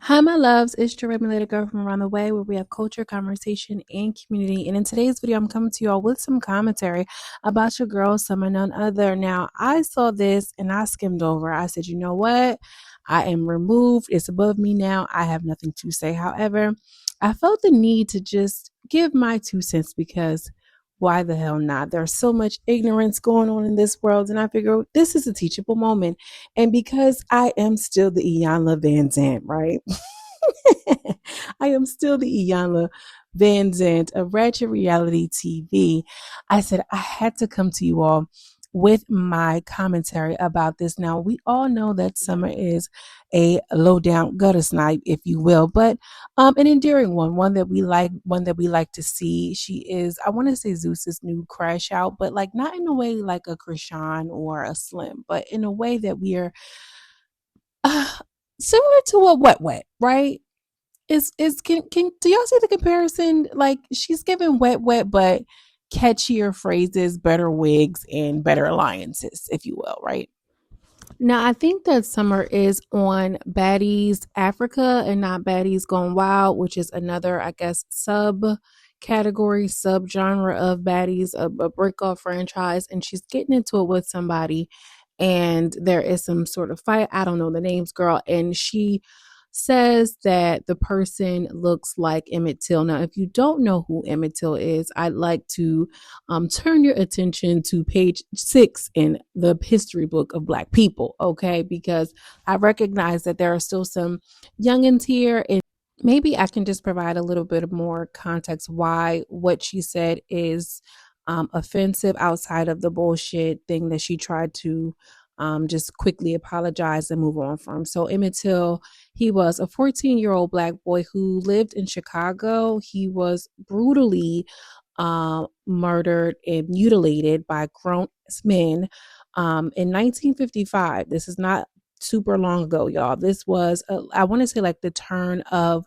Hi, my loves. It's your Regulated Girl from around the way where we have culture, conversation, and community. And in today's video, I'm coming to you all with some commentary about your girl, Summer None Other. Now, I saw this and I skimmed over. I said, you know what? I am removed. It's above me now. I have nothing to say. However, I felt the need to just give my 2 cents because why the hell not? There's so much ignorance going on in this world. And I figure this is a teachable moment. And because I am still the Iyanla Van Zant, right? I am still the Iyanla Van Zant of Ratchet Reality TV. I said I had to come to you all with my commentary about this. Now, we all know that Summer is a low down gutter snipe, if you will, but an endearing one that we like to see. She is, I want to say, Zeus's new crash out, but like not in a way like a Krishan or a Slim, but in a way that we are uh, similar to a wet, right? Is can do y'all see the comparison? Like she's giving wet, but catchier phrases, better wigs, and better alliances, if you will, right? Now I think that Summer is on Baddies Africa and not Baddies Gone Wild, which is another, I guess, sub category, sub genre of Baddies, a break off franchise, and she's getting into it with somebody, and there is some sort of fight. I don't know the names, girl, and she says that the person looks like Emmett Till. Now, if you don't know who Emmett Till is, I'd like to turn your attention to page 6 in the history book of Black people, okay? Because I recognize that there are still some youngins here, and maybe I can just provide a little bit of more context why what she said is offensive outside of the bullshit thing that she tried to just quickly apologize and move on from. So Emmett Till, he was a 14-year-old Black boy who lived in Chicago. He was brutally murdered and mutilated by grown men in 1955. This is not super long ago, y'all. This was, I want to say, like the turn of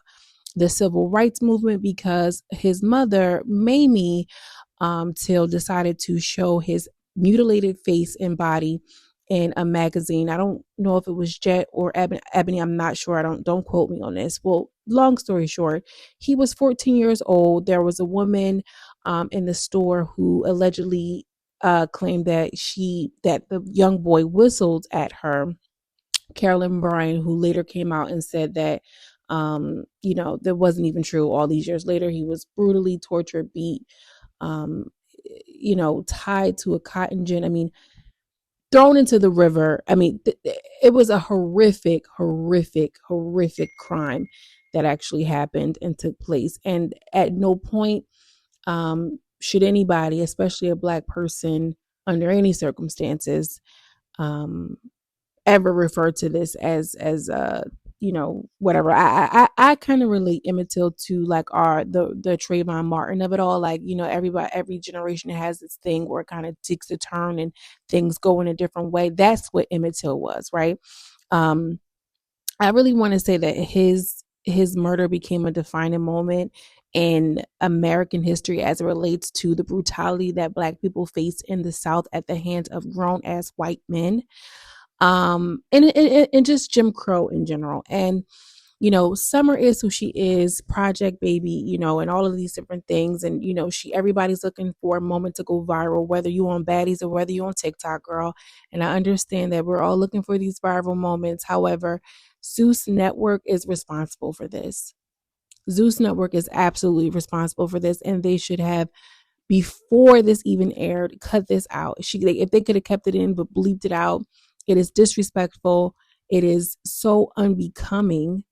the civil rights movement because his mother, Mamie Till, decided to show his mutilated face and body in a magazine. I don't know if it was Jet or Ebony. I'm not sure. Don't quote me on this. Well, long story short, he was 14 years old. There was a woman in the store who allegedly claimed that the young boy whistled at her. Carolyn Bryan, who later came out and said that that wasn't even true. All these years later, he was brutally tortured, beat, um, tied to a cotton gin. I mean, thrown into the river. I mean, it was a horrific, horrific, horrific crime that actually happened and took place. And at no point should anybody, especially a Black person, under any circumstances, um, ever refer to this as whatever. I kind of relate Emmett Till to like the Trayvon Martin of it all. Like, every generation has this thing where it kind of takes a turn and things go in a different way. That's what Emmett Till was, right? um I really want to say that his murder became a defining moment in American history as it relates to the brutality that Black people faced in the South at the hands of grown ass white men, and just Jim Crow in general. And Summer is who she is, Project Baby, and all of these different things. And everybody's looking for a moment to go viral, whether you on Baddies or whether you on TikTok, girl. And I understand that we're all looking for these viral moments. However, Zeus Network is responsible for this. Zeus Network is absolutely responsible for this, and they should have, before this even aired, cut this out. If they could have kept it in but bleeped it out. It is disrespectful. It is so unbecoming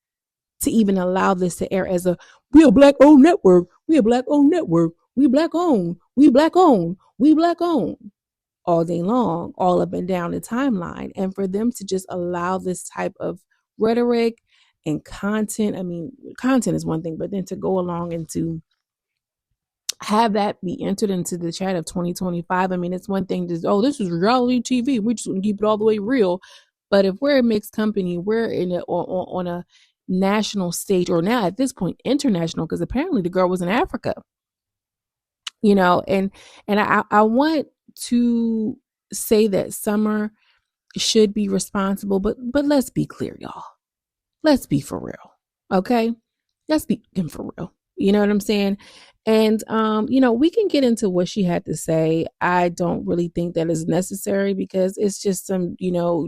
to even allow this to air as we a Black owned network. We a Black owned network. We Black owned. We Black owned. We Black owned all day long, all up and down the timeline. And for them to just allow this type of rhetoric and content, I mean, content is one thing, but then to go along and to have that be entered into the chat of 2025. I mean, it's one thing to, oh, this is reality TV. We're just going to keep it all the way real. But if we're a mixed company, we're on a national stage, or now at this point international, because apparently the girl was in Africa, and I want to say that Summer should be responsible, but let's be clear, y'all. Let's be for real. Okay. That's speaking for real. You know what I'm saying? And we can get into what she had to say. I don't really think that is necessary because it's just some,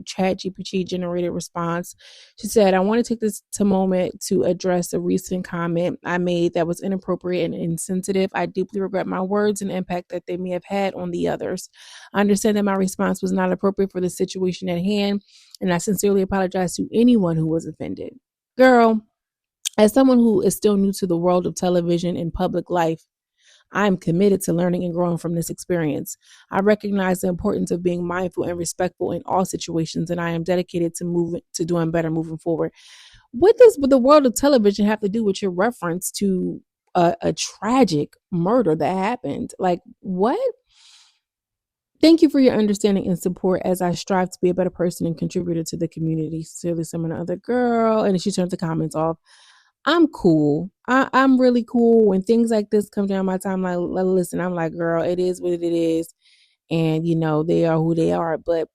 chat GPT generated response. She said, I want to take this to moment to address a recent comment I made that was inappropriate and insensitive. I deeply regret my words and impact that they may have had on the others. I understand that my response was not appropriate for the situation at hand, and I sincerely apologize to anyone who was offended. Girl, as someone who is still new to the world of television and public life, I am committed to learning and growing from this experience. I recognize the importance of being mindful and respectful in all situations, and I am dedicated to doing better moving forward. What does the world of television have to do with your reference to a tragic murder that happened? Like, what? Thank you for your understanding and support as I strive to be a better person and contributor to the community. Sincerely, some other girl. And she turns the comments off. I'm cool. I'm really cool when things like this come down my timeline. Listen, I'm like, girl, it is what it is, and they are who they are. But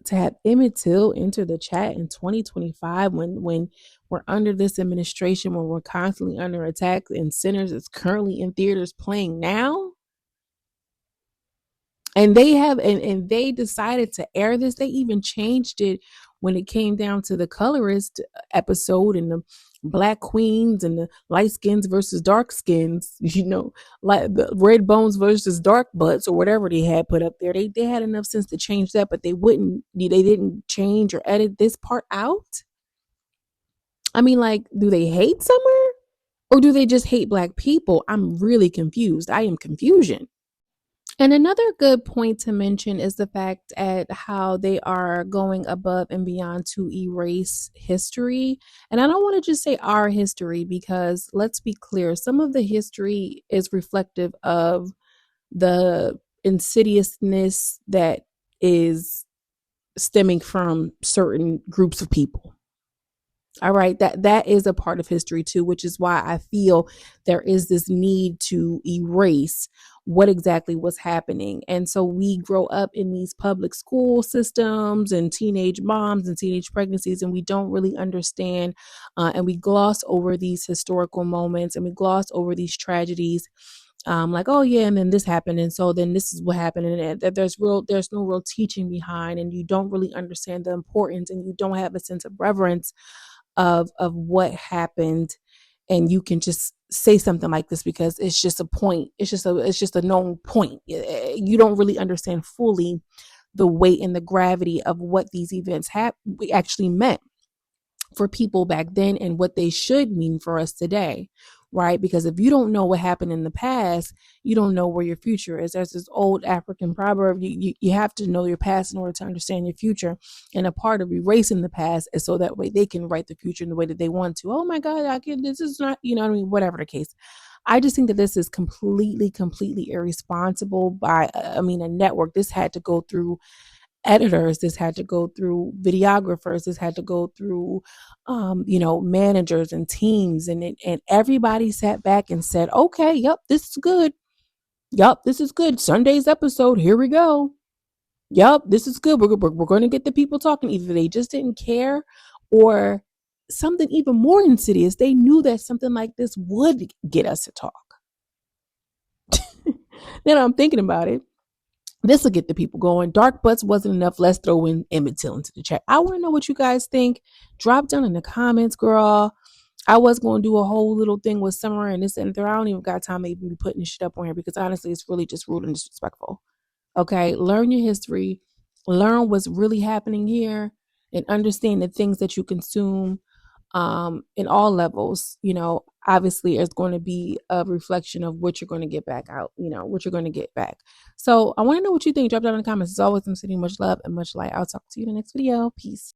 to have Emmett Till enter the chat in 2025, when we're under this administration, when we're constantly under attack, and Sinners is currently in theaters playing now, and they decided to air this. They even changed it when it came down to the colorist episode and the black queens and the light skins versus dark skins, like the red bones versus dark butts or whatever they had put up there. They had enough sense to change that, but they didn't change or edit this part out. I mean, like, do they hate somewhere, or do they just hate black people? I'm really confused. I am confusion. And another good point to mention is the fact at how they are going above and beyond to erase history. And I don't want to just say our history, because let's be clear, some of the history is reflective of the insidiousness that is stemming from certain groups of people. All right, that is a part of history too, which is why I feel there is this need to erase what exactly was happening. And so we grow up in these public school systems and teenage moms and teenage pregnancies, and we don't really understand, and we gloss over these historical moments, and we gloss over these tragedies. Like, oh yeah, and then this happened, and so then this is what happened, and there's no real teaching behind, and you don't really understand the importance, and you don't have a sense of reverence of what happened. And you can just say something like this because it's just a point, it's just a known point. You don't really understand fully the weight and the gravity of what these events actually meant for people back then and what they should mean for us today, right? Because if you don't know what happened in the past, you don't know where your future is. There's this old African proverb: you have to know your past in order to understand your future. And a part of erasing the past is so that way they can write the future in the way that they want to. Oh my God, this is not, what I mean, whatever the case. I just think that this is completely irresponsible by, a network. This had to go through editors, this had to go through videographers, this had to go through managers and teams, and everybody sat back and said, okay, yep, this is good. Yep, this is good. Sunday's episode, here we go. Yep, this is good. We're going to get the people talking. Either they just didn't care, or something even more insidious, they knew that something like this would get us to talk. Then I'm thinking about it, this will get the people going. Dark butts wasn't enough. Let's throw in Emmett Till into the chat. I want to know what you guys think. Drop down in the comments, girl. I was going to do a whole little thing with Summer and this and there. I don't even got time to even be putting this shit up on here because honestly, it's really just rude and disrespectful. Okay, learn your history. Learn what's really happening here, and understand the things that you consume in all levels. Obviously it's going to be a reflection of what you're going to get back out, what you're going to get back. So I want to know what you think. Drop down in the comments. As always, I'm sending much love and much light. I'll talk to you in the next video. Peace.